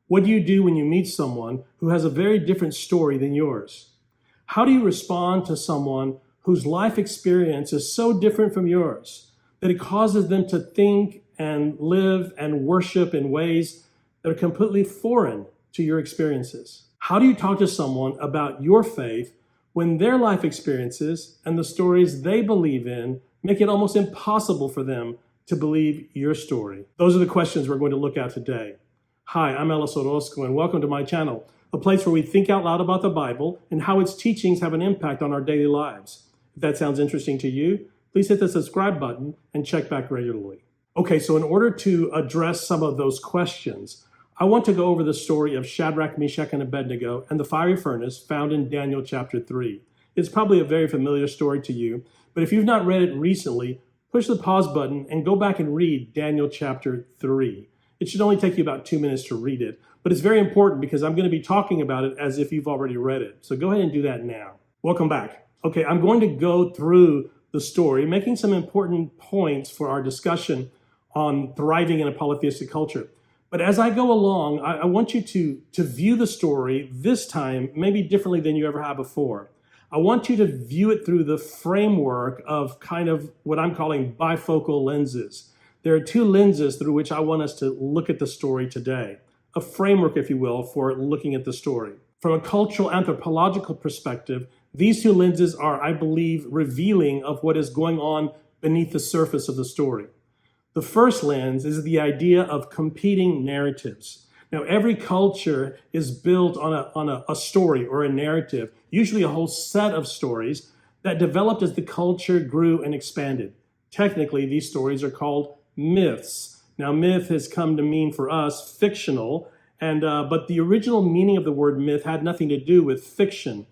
What do you do when you meet someone who has a very different story than yours? How do you respond to someone whose life experience is so different from yours that it causes them to think and live and worship in ways that are completely foreign to your experiences? How do you talk to someone about your faith when their life experiences and the stories they believe in make it almost impossible for them to believe your story? Those are the questions we're going to look at today. Hi, I'm Ellis Orozco, and welcome to my channel, a place where we think out loud about the Bible and how its teachings have an impact on our daily lives. If that sounds interesting to you, please hit the subscribe button and check back regularly. Okay, so in order to address some of those questions, I want to go over the story of Shadrach, Meshach, and Abednego and the fiery furnace found in Daniel chapter 3. It's probably a very familiar story to you, but if you've not read it recently, push the pause button and go back and read Daniel chapter 3. It should only take you about 2 minutes to read it, but it's very important because I'm going to be talking about it as if you've already read it. So go ahead and do that now. Welcome back. Okay, I'm going to go through the story, making some important points for our discussion on thriving in a polytheistic culture. But as I go along, I want you to view the story this time maybe differently than you ever have before. I want you to view it through the framework of kind of what I'm calling bifocal lenses. There are two lenses through which I want us to look at the story today, a framework, if you will, for looking at the story. From a cultural anthropological perspective, these two lenses are, I believe, revealing of what is going on beneath the surface of the story. The first lens is the idea of competing narratives. Now, every culture is built on a story or a narrative, usually a whole set of stories that developed as the culture grew and expanded. Technically, these stories are called myths. Now, myth has come to mean for us fictional, but the original meaning of the word myth had nothing to do with fiction.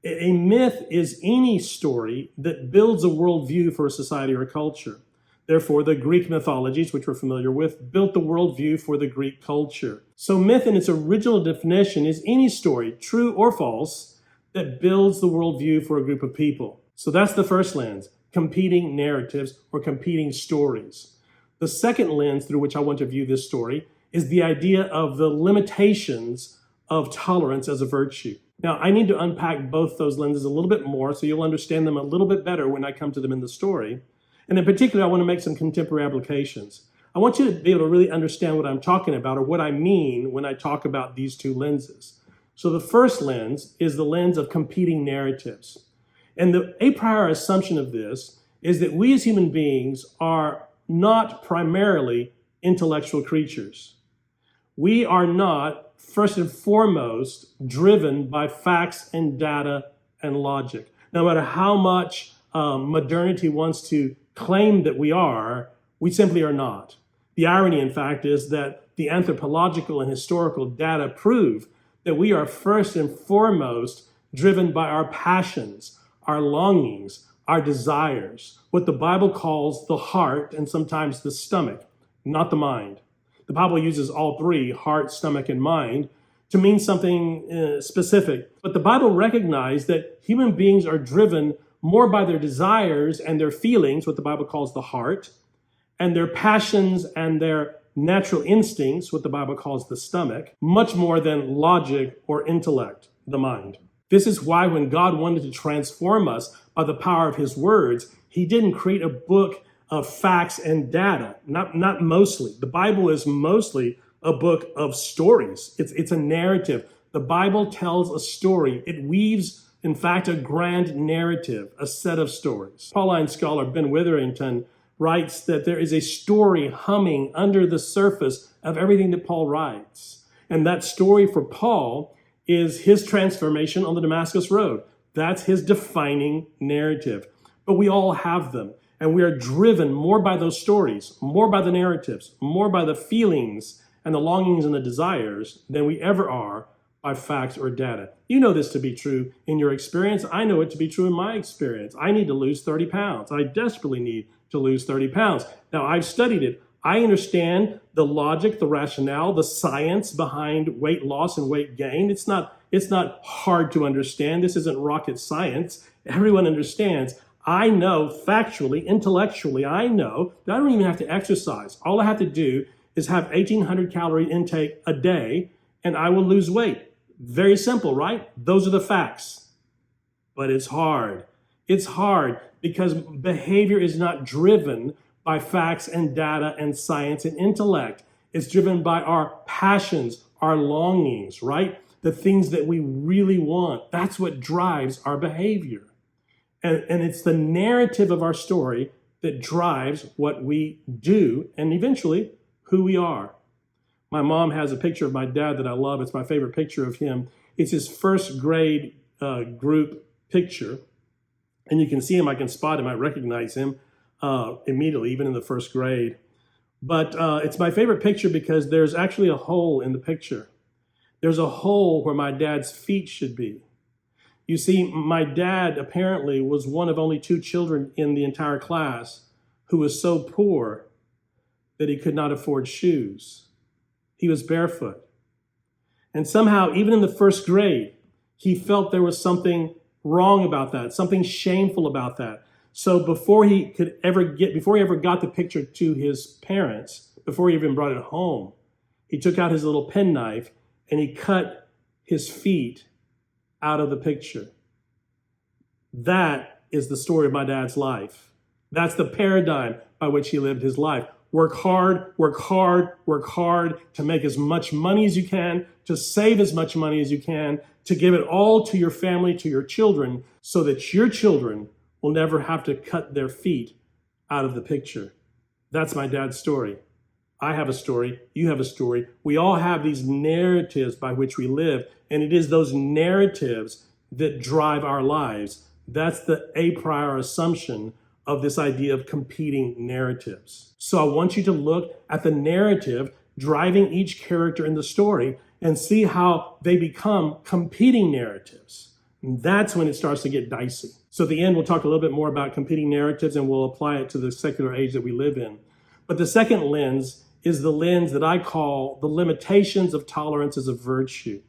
A myth is any story that builds a worldview for a society or a culture. Therefore, the Greek mythologies, which we're familiar with, built the worldview for the Greek culture. So myth in its original definition is any story, true or false, that builds the worldview for a group of people. So that's the first lens, competing narratives or competing stories. The second lens through which I want to view this story is the idea of the limitations of tolerance as a virtue. Now, I need to unpack both those lenses a little bit more so you'll understand them a little bit better when I come to them in the story. And in particular, I want to make some contemporary applications. I want you to be able to really understand what I'm talking about or what I mean when I talk about these two lenses. So the first lens is the lens of competing narratives. And the a priori assumption of this is that we as human beings are not primarily intellectual creatures. We are not, first and foremost, driven by facts and data and logic. No matter how much modernity wants to claim that we simply are not. The irony, in fact, is that the anthropological and historical data prove that we are first and foremost driven by our passions, our longings, our desires, what the Bible calls the heart and sometimes the stomach, not the mind. The Bible uses all three, heart, stomach, and mind, to mean something specific. But the Bible recognizes that human beings are driven more by their desires and their feelings, what the Bible calls the heart, and their passions and their natural instincts, what the Bible calls the stomach, much more than logic or intellect, the mind. This is why when God wanted to transform us by the power of his words, he didn't create a book of facts and data, not mostly. The Bible is mostly a book of stories. It's a narrative. The Bible tells a story. It weaves, in fact, a grand narrative, a set of stories. Pauline scholar Ben Witherington writes that there is a story humming under the surface of everything that Paul writes. And that story for Paul is his transformation on the Damascus Road. That's his defining narrative. But we all have them. And we are driven more by those stories, more by the narratives, more by the feelings and the longings and the desires than we ever are by facts or data. You know this to be true in your experience. I know it to be true in my experience. I need to lose 30 pounds. I desperately need to lose 30 pounds. Now, I've studied it. I understand the logic, the rationale, the science behind weight loss and weight gain. It's not hard to understand. This isn't rocket science. Everyone understands. I know factually, intellectually, I know that I don't even have to exercise. All I have to do is have 1,800 calorie intake a day, and I will lose weight. Very simple, right? Those are the facts. But it's hard. It's hard because behavior is not driven by facts and data and science and intellect. It's driven by our passions, our longings, right? The things that we really want. That's what drives our behavior. And it's the narrative of our story that drives what we do and eventually who we are. My mom has a picture of my dad that I love. It's my favorite picture of him. It's his first grade group picture. And you can see him, I can spot him, I recognize him immediately, even in the first grade. But it's my favorite picture because there's actually a hole in the picture. There's a hole where my dad's feet should be. You see, my dad apparently was one of only 2 children in the entire class who was so poor that he could not afford shoes. He was barefoot. And somehow, even in the first grade, he felt there was something wrong about that, something shameful about that. So before he ever got the picture to his parents, before he even brought it home, he took out his little penknife and he cut his feet out of the picture. That is the story of my dad's life. That's the paradigm by which he lived his life. Work hard, work hard, work hard to make as much money as you can, to save as much money as you can, to give it all to your family, to your children, so that your children will never have to cut their feet out of the picture. That's my dad's story. I have a story. You have a story. We all have these narratives by which we live, and it is those narratives that drive our lives. That's the a priori assumption of this idea of competing narratives. So I want you to look at the narrative driving each character in the story and see how they become competing narratives. And that's when it starts to get dicey. So at the end, we'll talk a little bit more about competing narratives and we'll apply it to the secular age that we live in. But the second lens is the lens that I call the limitations of tolerance as a virtue.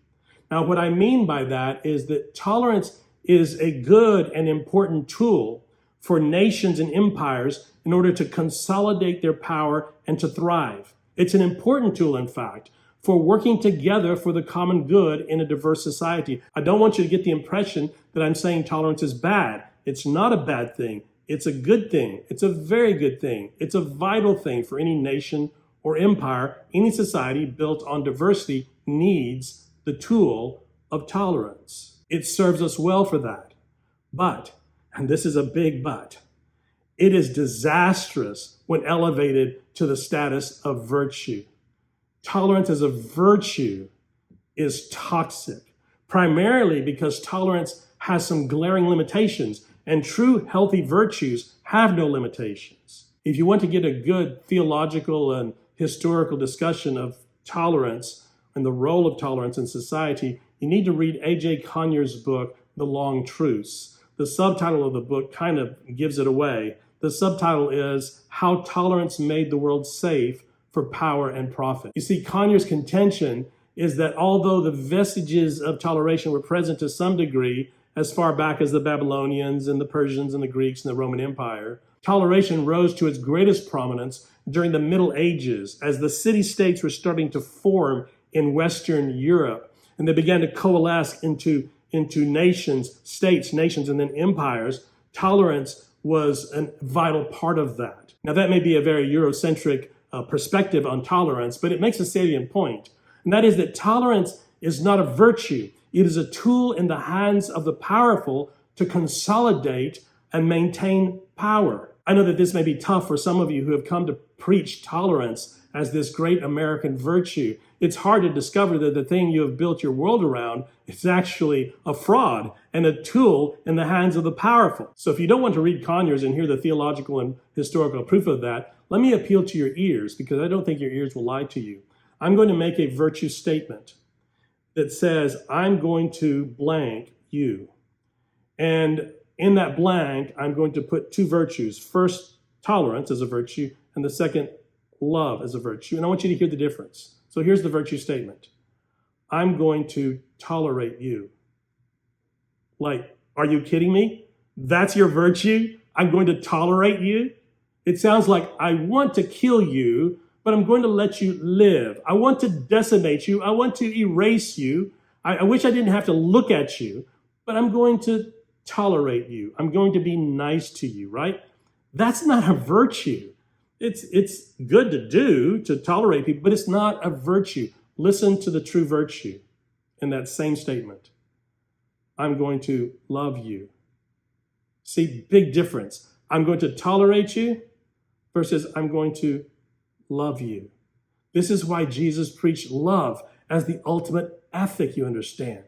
Now, what I mean by that is that tolerance is a good and important tool for nations and empires in order to consolidate their power and to thrive. It's an important tool, in fact, for working together for the common good in a diverse society. I don't want you to get the impression that I'm saying tolerance is bad. It's not a bad thing. It's a good thing. It's a very good thing. It's a vital thing for any nation or empire. Any society built on diversity needs the tool of tolerance. It serves us well for that. But, and this is a big but, it is disastrous when elevated to the status of virtue. Tolerance as a virtue is toxic, primarily because tolerance has some glaring limitations, and true healthy virtues have no limitations. If you want to get a good theological and historical discussion of tolerance and the role of tolerance in society, you need to read A.J. Conyers' book, The Long Truce. The subtitle of the book kind of gives it away. The subtitle is How Tolerance Made the World Safe for Power and Profit. You see, Conyers' contention is that although the vestiges of toleration were present to some degree as far back as the Babylonians and the Persians and the Greeks and the Roman Empire, toleration rose to its greatest prominence during the Middle Ages as the city-states were starting to form in Western Europe, and they began to coalesce into nations, states, nations, and then empires. Tolerance was a vital part of that. Now, that may be a very Eurocentric perspective on tolerance, but it makes a salient point, and that is that tolerance is not a virtue. It is a tool in the hands of the powerful to consolidate and maintain power. I know that this may be tough for some of you who have come to preach tolerance as this great American virtue. It's hard to discover that the thing you have built your world around is actually a fraud and a tool in the hands of the powerful. So if you don't want to read Conyers and hear the theological and historical proof of that, let me appeal to your ears, because I don't think your ears will lie to you. I'm going to make a virtue statement that says, I'm going to blank you. And in that blank, I'm going to put 2 virtues. First, tolerance as a virtue, and the second, love as a virtue. And I want you to hear the difference. So here's the virtue statement. I'm going to tolerate you. Like, are you kidding me? That's your virtue? I'm going to tolerate you? It sounds like I want to kill you, but I'm going to let you live. I want to decimate you. I want to erase you. I wish I didn't have to look at you, but I'm going to tolerate you. I'm going to be nice to you, right? That's not a virtue. It's good to do, to tolerate people, but it's not a virtue. Listen to the true virtue in that same statement. I'm going to love you. See, big difference. I'm going to tolerate you versus I'm going to love you. This is why Jesus preached love as the ultimate ethic, you understand.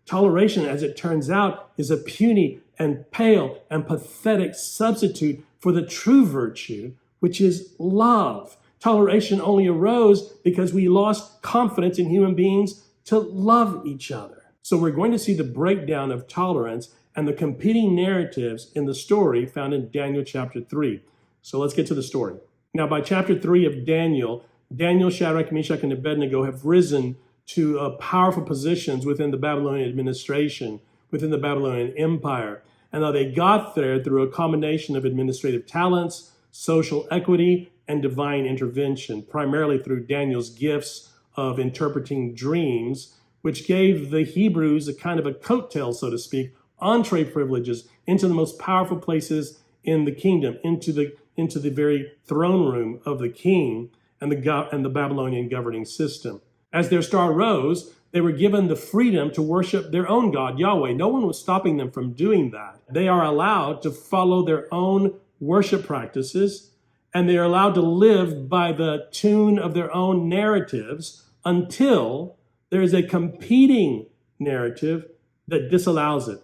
Toleration, as it turns out, is a puny and pale and pathetic substitute for the true virtue, which is love. Toleration only arose because we lost confidence in human beings to love each other. So we're going to see the breakdown of tolerance and the competing narratives in the story found in Daniel chapter 3. So let's get to the story. Now, by chapter 3 of Daniel, Shadrach, Meshach, and Abednego have risen to powerful positions within the Babylonian administration, within the Babylonian Empire. And now they got there through a combination of administrative talents, social equity, and divine intervention, primarily through Daniel's gifts of interpreting dreams, which gave the Hebrews a kind of a coattail, so to speak, entree privileges into the most powerful places in the kingdom, into the very throne room of the king and the Babylonian governing system. As their star rose, they were given the freedom to worship their own God, Yahweh. No one was stopping them from doing that. They are allowed to follow their own worship practices, and they are allowed to live by the tune of their own narratives until there is a competing narrative that disallows it.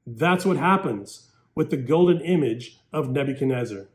That's what happens with the golden image of Nebuchadnezzar.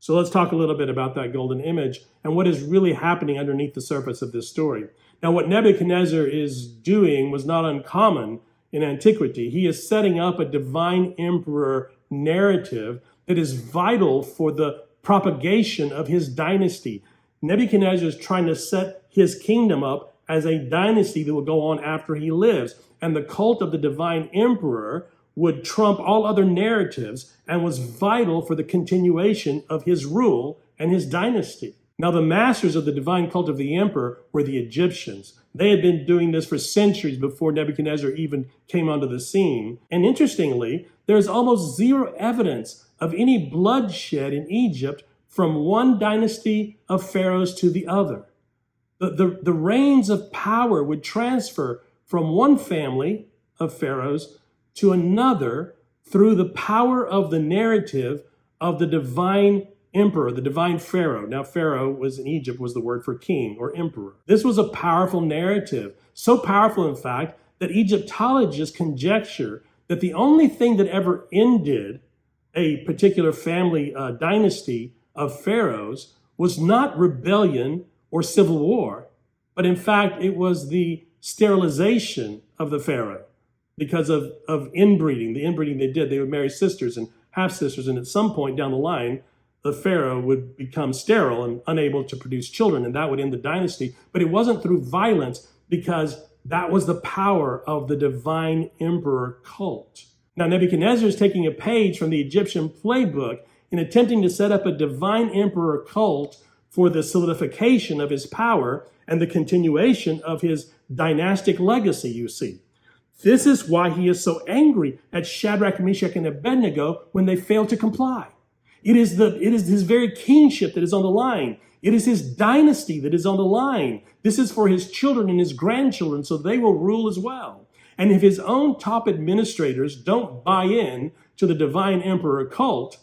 So let's talk a little bit about that golden image and what is really happening underneath the surface of this story. Now, what Nebuchadnezzar is doing was not uncommon in antiquity. He is setting up a divine emperor narrative that is vital for the propagation of his dynasty. Nebuchadnezzar is trying to set his kingdom up as a dynasty that will go on after he lives. And the cult of the divine emperor would trump all other narratives and was vital for the continuation of his rule and his dynasty. Now, the masters of the divine cult of the emperor were the Egyptians. They had been doing this for centuries before Nebuchadnezzar even came onto the scene. And interestingly, there is almost zero evidence of any bloodshed in Egypt from one dynasty of pharaohs to the other. The reins of power would transfer from one family of pharaohs to another through the power of the narrative of the divine emperor, the divine pharaoh. Now, pharaoh was in Egypt was the word for king or emperor. This was a powerful narrative, so powerful, in fact, that Egyptologists conjecture that the only thing that ever ended a particular family dynasty of pharaohs was not rebellion or civil war, but in fact, it was the sterilization of the pharaoh because of inbreeding. The inbreeding they did, they would marry sisters and half-sisters, and at some point down the line, the pharaoh would become sterile and unable to produce children, and that would end the dynasty. But it wasn't through violence, because that was the power of the divine emperor cult. Now, Nebuchadnezzar is taking a page from the Egyptian playbook in attempting to set up a divine emperor cult for the solidification of his power and the continuation of his dynastic legacy, you see. This is why he is so angry at Shadrach, Meshach, and Abednego when they fail to comply. It is his very kingship that is on the line. It is his dynasty that is on the line. This is for his children and his grandchildren, so they will rule as well. And if his own top administrators don't buy in to the divine emperor cult,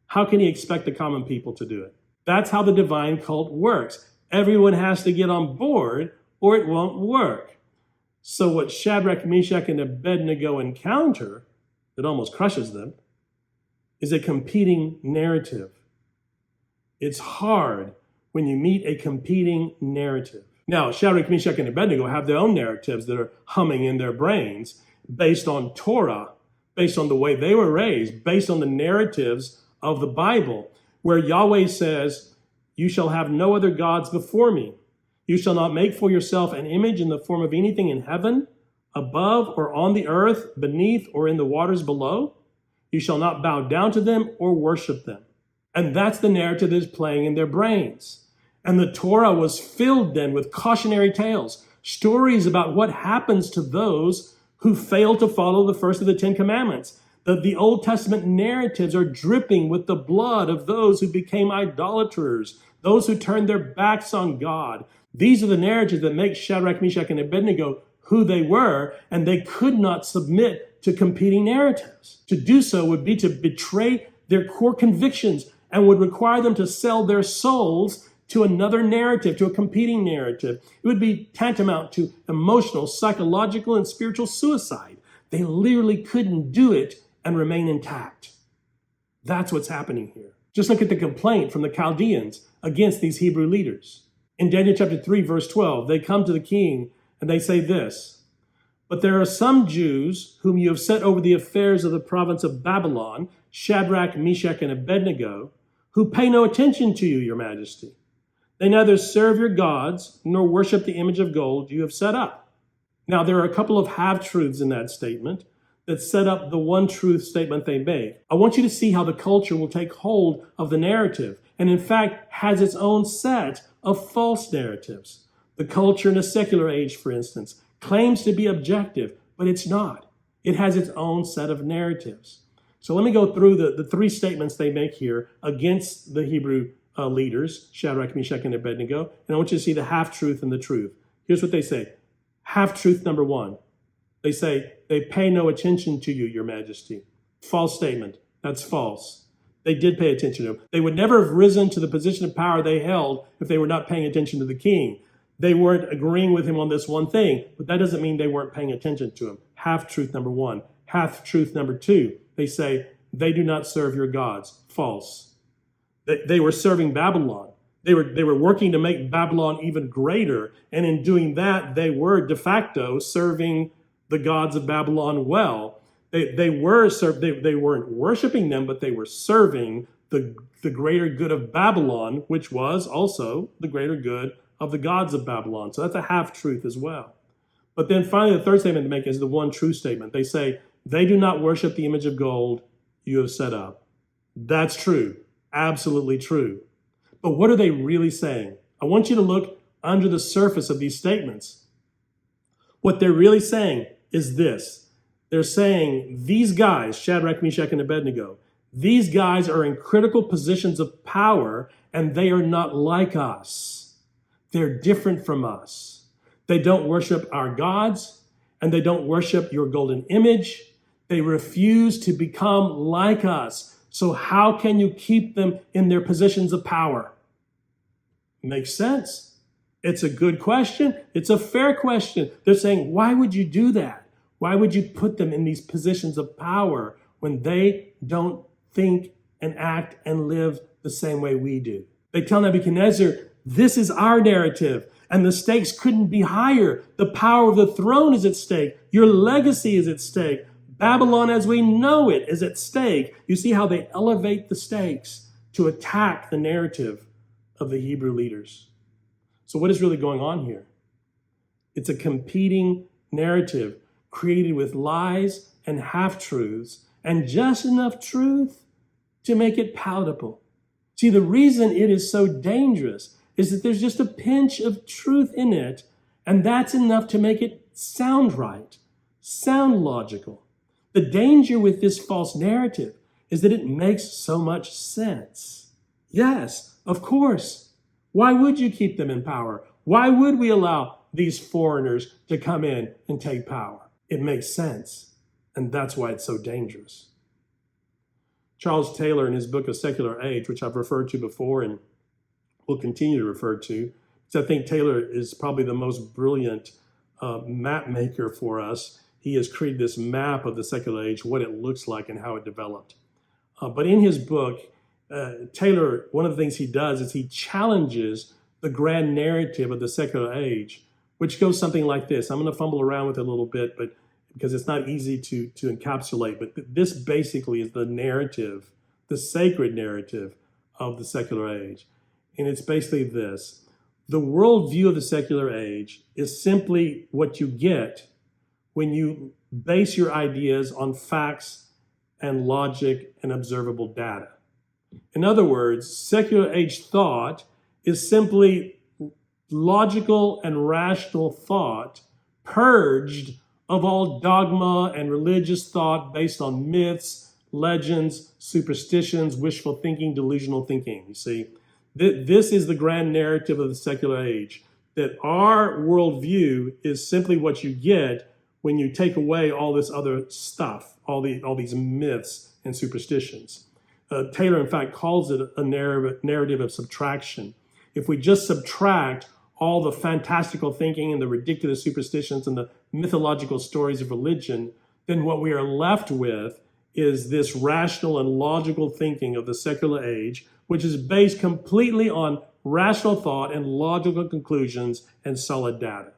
how can he expect the common people to do it? That's how the divine cult works. Everyone has to get on board or it won't work. So what Shadrach, Meshach, and Abednego encounter that almost crushes them is a competing narrative. It's hard when you meet a competing narrative. Now, Shadrach, Meshach, and Abednego have their own narratives that are humming in their brains based on Torah, based on the way they were raised, based on the narratives of the Bible, where Yahweh says, "You shall have no other gods before me. You shall not make for yourself an image in the form of anything in heaven, above or on the earth, beneath or in the waters below. You shall not bow down to them or worship them." And that's the narrative that is playing in their brains. And the Torah was filled then with cautionary tales, stories about what happens to those who fail to follow the first of the 10 commandments. The Old Testament narratives are dripping with the blood of those who became idolaters, those who turned their backs on God. These are the narratives that make Shadrach, Meshach, and Abednego who they were, and they could not submit to competing narratives. To do so would be to betray their core convictions and would require them to sell their souls to another narrative, to a competing narrative. It would be tantamount to emotional, psychological, and spiritual suicide. They literally couldn't do it and remain intact. That's what's happening here. Just look at the complaint from the Chaldeans against these Hebrew leaders. In Daniel chapter 3, verse 12, they come to the king and they say this, "But there are some Jews whom you have set over the affairs of the province of Babylon, Shadrach, Meshach, and Abednego, who pay no attention to you, your majesty. They neither serve your gods nor worship the image of gold you have set up." Now, there are a couple of half-truths in that statement that set up the one truth statement they make. I want you to see how the culture will take hold of the narrative, and in fact has its own set of false narratives. The culture in a secular age, for instance, claims to be objective, but it's not. It has its own set of narratives. So let me go through the three statements they make here against the Hebrew leaders, Shadrach, Meshach, and Abednego, and I want you to see the half-truth and the truth. Here's what they say. Half-truth number one. They say, "They pay no attention to you, your majesty." False statement. That's false. They did pay attention to him. They would never have risen to the position of power they held if they were not paying attention to the king. They weren't agreeing with him on this one thing, but that doesn't mean they weren't paying attention to him. Half-truth number one. Half-truth number two. They say, "They do not serve your gods." False. They were serving Babylon. They were working to make Babylon even greater, and in doing that, they were de facto serving the gods of Babylon well. They weren't worshiping them, but they were serving the greater good of Babylon, which was also the greater good of the gods of Babylon. So that's a half-truth as well. But then finally, the third statement they make is the one true statement. They say, "They do not worship the image of gold you have set up." That's true. Absolutely true. But what are they really saying? I want you to look under the surface of these statements. What they're really saying is this. They're saying these guys, Shadrach, Meshach, and Abednego, these guys are in critical positions of power and they are not like us. They're different from us. They don't worship our gods and they don't worship your golden image. They refuse to become like us. So how can you keep them in their positions of power? Makes sense. It's a good question. It's a fair question. They're saying, why would you do that? Why would you put them in these positions of power when they don't think and act and live the same way we do? They tell Nebuchadnezzar, this is our narrative, and the stakes couldn't be higher. The power of the throne is at stake. Your legacy is at stake. Babylon as we know it is at stake. You see how they elevate the stakes to attack the narrative of the Hebrew leaders. So what is really going on here? It's a competing narrative created with lies and half-truths and just enough truth to make it palatable. See, the reason it is so dangerous is that there's just a pinch of truth in it, and that's enough to make it sound right, sound logical. The danger with this false narrative is that it makes so much sense. Yes, of course. Why would you keep them in power? Why would we allow these foreigners to come in and take power? It makes sense, and that's why it's so dangerous. Charles Taylor, in his book, A Secular Age, which I've referred to before and will continue to refer to, because I think Taylor is probably the most brilliant map maker for us. He has created this map of the secular age, what it looks like and how it developed. But in his book, Taylor, one of the things he does is he challenges the grand narrative of the secular age, which goes something like this. I'm going to fumble around with it a little bit, but because it's not easy to encapsulate. But this basically is the narrative, the sacred narrative of the secular age. And it's basically this. The worldview of the secular age is simply what you get when you base your ideas on facts and logic and observable data. In other words, secular age thought is simply logical and rational thought purged of all dogma and religious thought based on myths, legends, superstitions, wishful thinking, delusional thinking. You see, this is the grand narrative of the secular age, that our worldview is simply what you get when you take away all this other stuff, all these myths and superstitions. Taylor, in fact, calls it a narrative of subtraction. If we just subtract all the fantastical thinking and the ridiculous superstitions and the mythological stories of religion, then what we are left with is this rational and logical thinking of the secular age, which is based completely on rational thought and logical conclusions and solid data.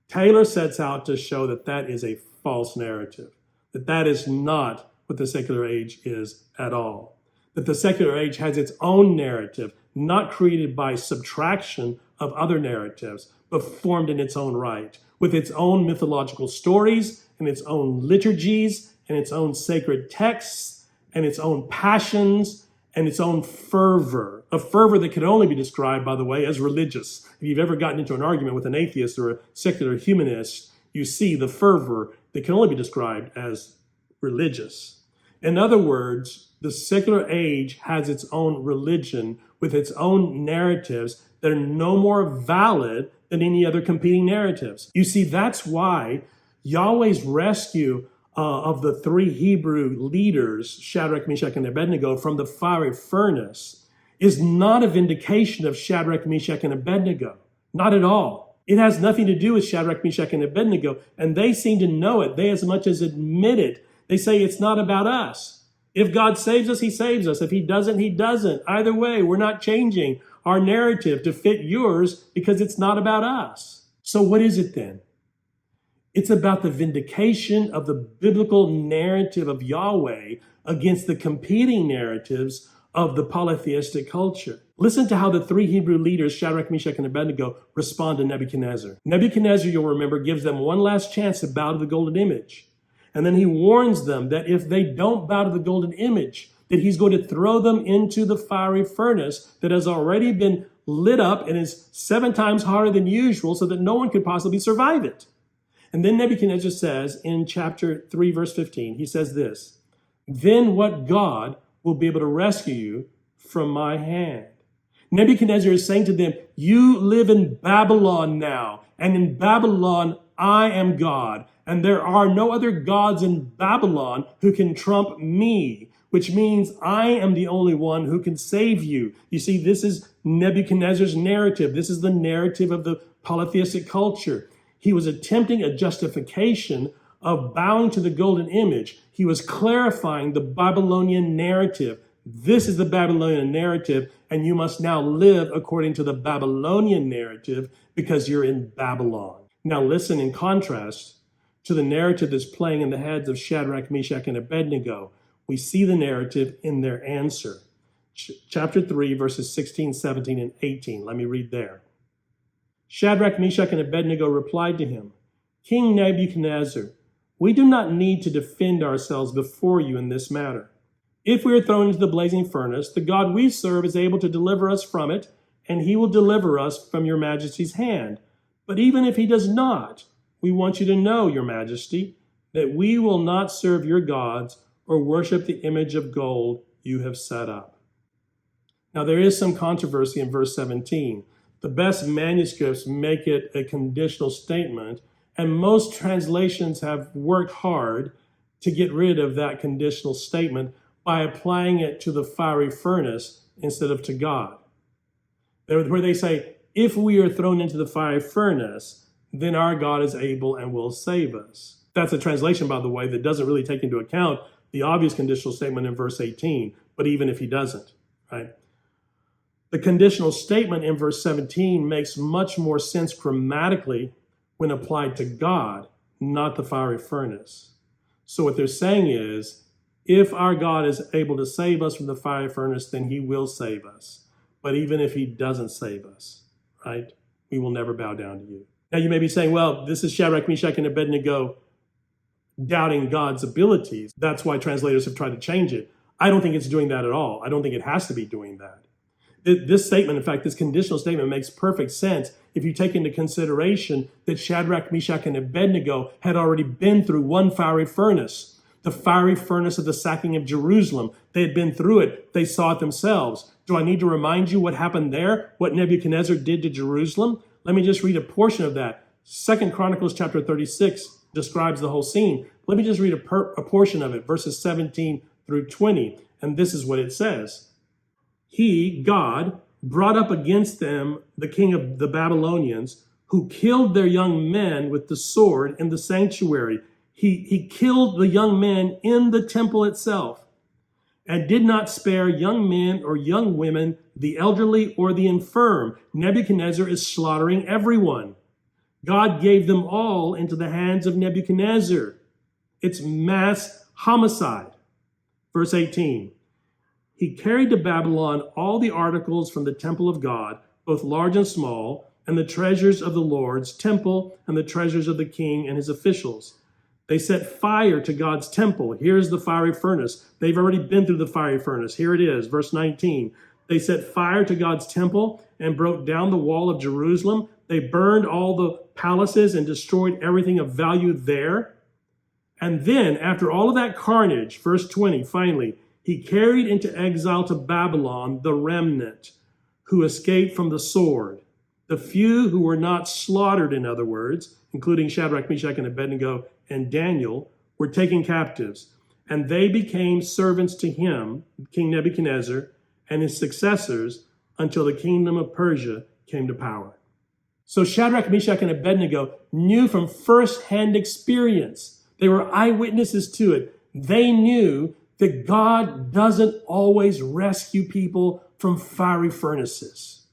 Taylor sets out to show that that is a false narrative, that that is not what the secular age is at all, that the secular age has its own narrative, not created by subtraction of other narratives, but formed in its own right, with its own mythological stories and its own liturgies and its own sacred texts and its own passions and its own fervor, a fervor that can only be described, by the way, as religious. If you've ever gotten into an argument with an atheist or a secular humanist, you see the fervor that can only be described as religious. In other words, the secular age has its own religion with its own narratives that are no more valid than any other competing narratives. You see, that's why Yahweh's rescue of the three Hebrew leaders, Shadrach, Meshach, and Abednego, from the fiery furnace is not a vindication of Shadrach, Meshach, and Abednego. Not at all. It has nothing to do with Shadrach, Meshach, and Abednego, and they seem to know it. They as much as admit it. They say it's not about us. If God saves us, he saves us. If he doesn't, he doesn't. Either way, we're not changing our narrative to fit yours because it's not about us. So what is it then? It's about the vindication of the biblical narrative of Yahweh against the competing narratives of the polytheistic culture. Listen to how the three Hebrew leaders, Shadrach, Meshach, and Abednego, respond to Nebuchadnezzar. Nebuchadnezzar, you'll remember, gives them one last chance to bow to the golden image. And then he warns them that if they don't bow to the golden image, that he's going to throw them into the fiery furnace that has already been lit up and is 7 times hotter than usual so that no one could possibly survive it. And then Nebuchadnezzar says in chapter 3, verse 15, he says this, "Then what God will be able to rescue you from my hand?" Nebuchadnezzar is saying to them, you live in Babylon now, and in Babylon I am God, and there are no other gods in Babylon who can trump me, which means I am the only one who can save you. You see, this is Nebuchadnezzar's narrative. This is the narrative of the polytheistic culture. He was attempting a justification of bowing to the golden image. He was clarifying the Babylonian narrative. This is the Babylonian narrative, and you must now live according to the Babylonian narrative because you're in Babylon. Now listen, in contrast to the narrative that's playing in the heads of Shadrach, Meshach, and Abednego, we see the narrative in their answer. Chapter 3, verses 16, 17, and 18. Let me read there. Shadrach, Meshach, and Abednego replied to him, "King Nebuchadnezzar, we do not need to defend ourselves before you in this matter. If we are thrown into the blazing furnace, the God we serve is able to deliver us from it, and he will deliver us from your majesty's hand. But even if he does not, we want you to know, your majesty, that we will not serve your gods or worship the image of gold you have set up." Now, there is some controversy in verse 17. The best manuscripts make it a conditional statement, and most translations have worked hard to get rid of that conditional statement by applying it to the fiery furnace instead of to God. Where they say, if we are thrown into the fiery furnace, then our God is able and will save us. That's a translation, by the way, that doesn't really take into account the obvious conditional statement in verse 18, but even if he doesn't, right? The conditional statement in verse 17 makes much more sense grammatically when applied to God, not the fiery furnace. So what they're saying is, if our God is able to save us from the fiery furnace, then he will save us. But even if he doesn't save us, right, we will never bow down to you. Now you may be saying, well, this is Shadrach, Meshach, and Abednego doubting God's abilities. That's why translators have tried to change it. I don't think it's doing that at all. I don't think it has to be doing that. This statement, in fact, this conditional statement makes perfect sense if you take into consideration that Shadrach, Meshach, and Abednego had already been through one fiery furnace, the fiery furnace of the sacking of Jerusalem. They had been through it. They saw it themselves. Do I need to remind you what happened there, what Nebuchadnezzar did to Jerusalem? Let me just read a portion of that. 2 Chronicles chapter 36 describes the whole scene. Let me just read a portion of it, verses 17 through 20. And this is what it says. He, God, brought up against them the king of the Babylonians, who killed their young men with the sword in the sanctuary. He killed the young men in the temple itself, and did not spare young men or young women, the elderly or the infirm. Nebuchadnezzar is slaughtering everyone. God gave them all into the hands of Nebuchadnezzar. It's mass homicide. Verse 18. He carried to Babylon all the articles from the temple of God, both large and small, and the treasures of the Lord's temple and the treasures of the king and his officials. They set fire to God's temple. Here's the fiery furnace. They've already been through the fiery furnace. Here it is, verse 19. They set fire to God's temple and broke down the wall of Jerusalem. They burned all the palaces and destroyed everything of value there. And then, after all of that carnage, verse 20, finally, he carried into exile to Babylon the remnant who escaped from the sword. The few who were not slaughtered, in other words, including Shadrach, Meshach, and Abednego and Daniel, were taken captives. And they became servants to him, King Nebuchadnezzar, and his successors until the kingdom of Persia came to power. So Shadrach, Meshach, and Abednego knew from firsthand experience. They were eyewitnesses to it. They knew that God doesn't always rescue people from fiery furnaces.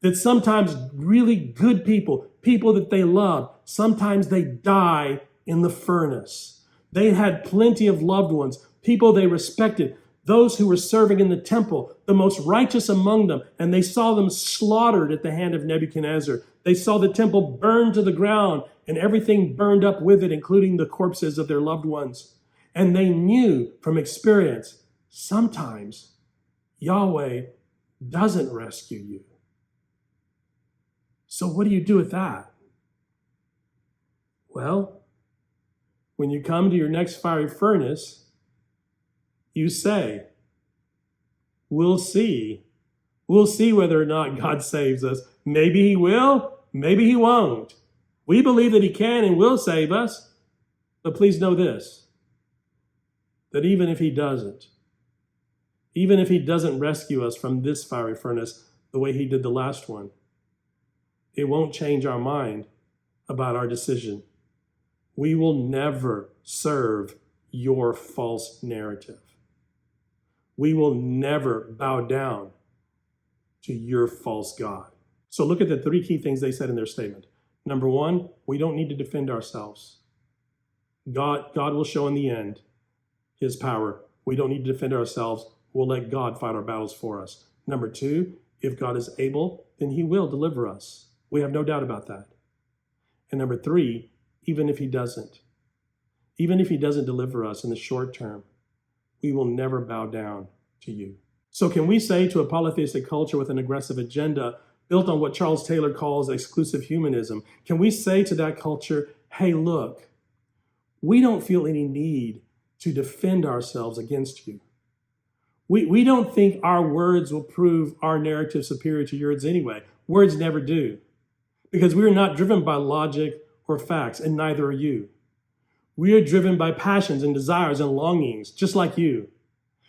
That sometimes really good people, people that they love, sometimes they die in the furnace. They had plenty of loved ones, people they respected, those who were serving in the temple, the most righteous among them, and they saw them slaughtered at the hand of Nebuchadnezzar. They saw the temple burned to the ground and everything burned up with it, including the corpses of their loved ones. And they knew from experience, sometimes Yahweh doesn't rescue you. So what do you do with that? Well, when you come to your next fiery furnace, you say, we'll see. We'll see whether or not God saves us. Maybe he will, maybe he won't. We believe that he can and will save us. But please know this, that even if he doesn't rescue us from this fiery furnace the way he did the last one, it won't change our mind about our decision. We will never serve your false narrative. We will never bow down to your false God. So look at the three key things they said in their statement. Number one, we don't need to defend ourselves. God will show in the end his power. We don't need to defend ourselves. We'll let God fight our battles for us. Number two, if God is able, then he will deliver us. We have no doubt about that. And number three, even if he doesn't deliver us in the short term, we will never bow down to you. So can we say to a polytheistic culture with an aggressive agenda built on what Charles Taylor calls exclusive humanism, can we say to that culture, hey, look, we don't feel any need to defend ourselves against you. We don't think our words will prove our narrative superior to yours anyway. Words never do. Because we are not driven by logic or facts, and neither are you. We are driven by passions and desires and longings, just like you,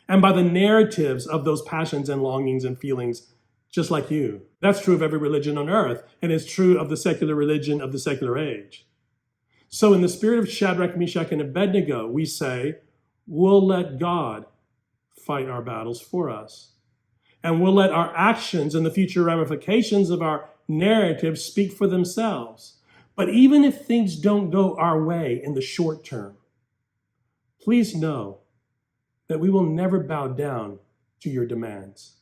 and by the narratives of those passions and longings and feelings, just like you. That's true of every religion on earth, and it's true of the secular religion of the secular age. So in the spirit of Shadrach, Meshach, and Abednego, we say, we'll let God fight our battles for us. And we'll let our actions and the future ramifications of our narrative speak for themselves. But even if things don't go our way in the short term, please know that we will never bow down to your demands.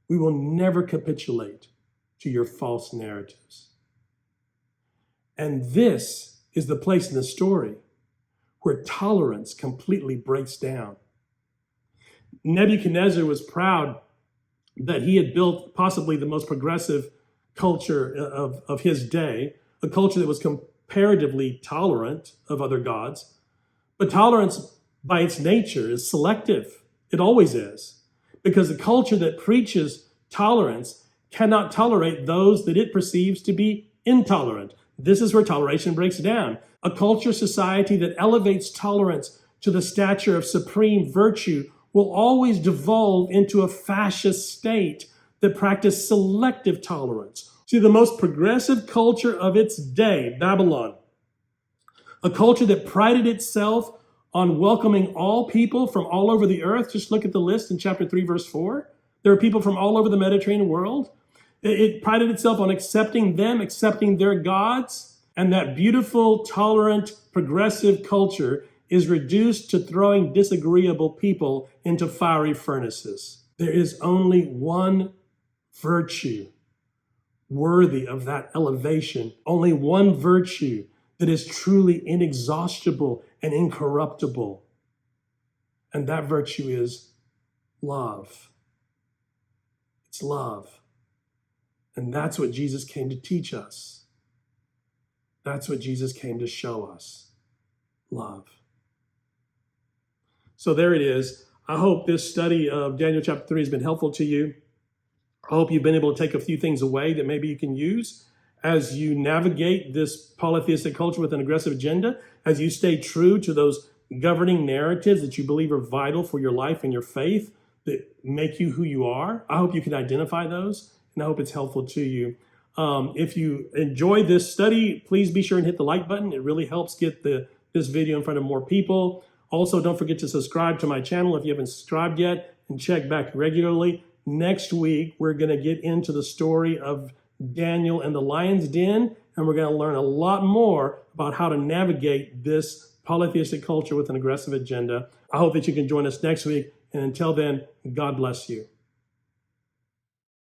We will never capitulate to your false narratives. And this is the place in the story where tolerance completely breaks down. Nebuchadnezzar was proud that he had built possibly the most progressive culture of his day, a culture that was comparatively tolerant of other gods. But tolerance by its nature is selective. It always is. Because the culture that preaches tolerance cannot tolerate those that it perceives to be intolerant. This is where toleration breaks down. A culture society that elevates tolerance to the stature of supreme virtue will always devolve into a fascist state that practiced selective tolerance. See, the most progressive culture of its day, Babylon, a culture that prided itself on welcoming all people from all over the earth. Just look at the list in chapter 3, verse 4. There are people from all over the Mediterranean world. It prided itself on accepting them, accepting their gods. And that beautiful, tolerant, progressive culture is reduced to throwing disagreeable people into fiery furnaces. There is only one virtue worthy of that elevation, only one virtue that is truly inexhaustible and incorruptible. And that virtue is love. It's love. And that's what Jesus came to teach us. That's what Jesus came to show us. Love. So there it is. I hope this study of Daniel chapter 3 has been helpful to you. I hope you've been able to take a few things away that maybe you can use as you navigate this polytheistic culture with an aggressive agenda, as you stay true to those governing narratives that you believe are vital for your life and your faith that make you who you are. I hope you can identify those, and I hope it's helpful to you. If you enjoy this study, please be sure and hit the like button. It really helps get this video in front of more people. Also, don't forget to subscribe to my channel if you haven't subscribed yet, and check back regularly. Next week, we're going to get into the story of Daniel and the lion's den, and we're going to learn a lot more about how to navigate this polytheistic culture with an aggressive agenda. I hope that you can join us next week, and until then, God bless you.